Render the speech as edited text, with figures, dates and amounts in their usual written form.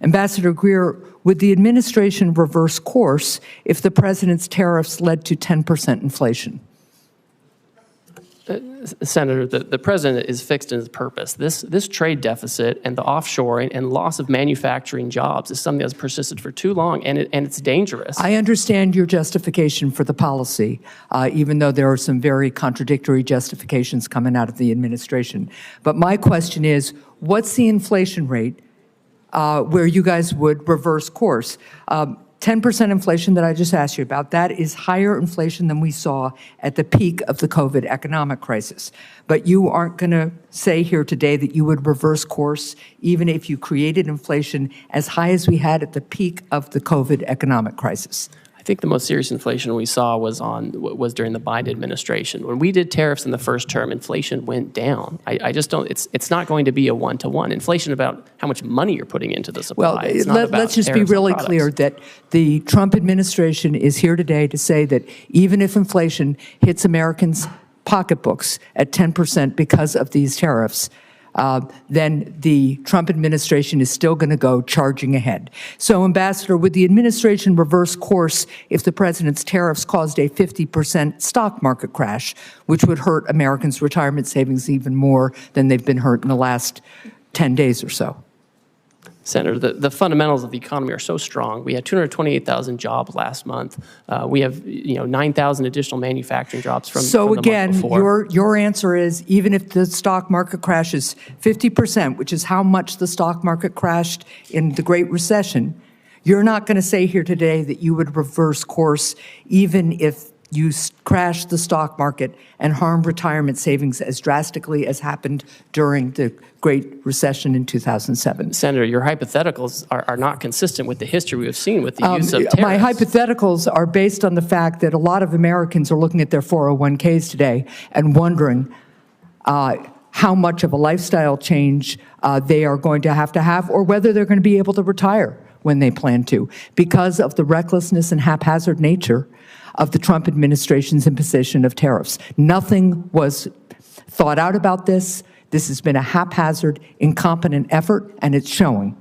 Ambassador Greer, would the administration reverse course if the president's tariffs led to 10% inflation? Senator, the president is fixed in his purpose. This trade deficit and the offshoring and loss of manufacturing jobs is something that's persisted for too long, and it's dangerous. I understand your justification for the policy, even though there are some very contradictory justifications coming out of the administration. But my question is, what's the inflation rate where you guys would reverse course? 10% inflation that I just asked you about, that is higher inflation than we saw at the peak of the COVID economic crisis. But you aren't going to say here today that you would reverse course even if you created inflation as high as we had at the peak of the COVID economic crisis. I think the most serious inflation we saw was during the Biden administration. When we did tariffs in the first term, inflation went down. I just don't. It's not going to be a one-to-one. Inflation about how much money you're putting into the supply. Well, let's just be really clear that the Trump administration is here today to say that even if inflation hits Americans' pocketbooks at 10% because of these tariffs, then the Trump administration is still going to go charging ahead. So, Ambassador, would the administration reverse course if the president's tariffs caused a 50% stock market crash, which would hurt Americans' retirement savings even more than they've been hurt in the last 10 days or so? Senator, the fundamentals of the economy are so strong. We had 228,000 jobs last month. We have 9,000 additional manufacturing jobs from the month before. Your answer is even if the stock market crashes 50%, which is how much the stock market crashed in the Great Recession, you're not going to say here today that you would reverse course even if you crash the stock market and harm retirement savings as drastically as happened during the Great Recession in 2007. Senator, your hypotheticals are not consistent with the history we have seen with the use of tariffs. My hypotheticals are based on the fact that a lot of Americans are looking at their 401ks today and wondering how much of a lifestyle change they are going to have or whether they're going to be able to retire when they plan to because of the recklessness and haphazard nature of the Trump administration's imposition of tariffs. Nothing was thought out about this. This has been a haphazard, incompetent effort, and it's showing.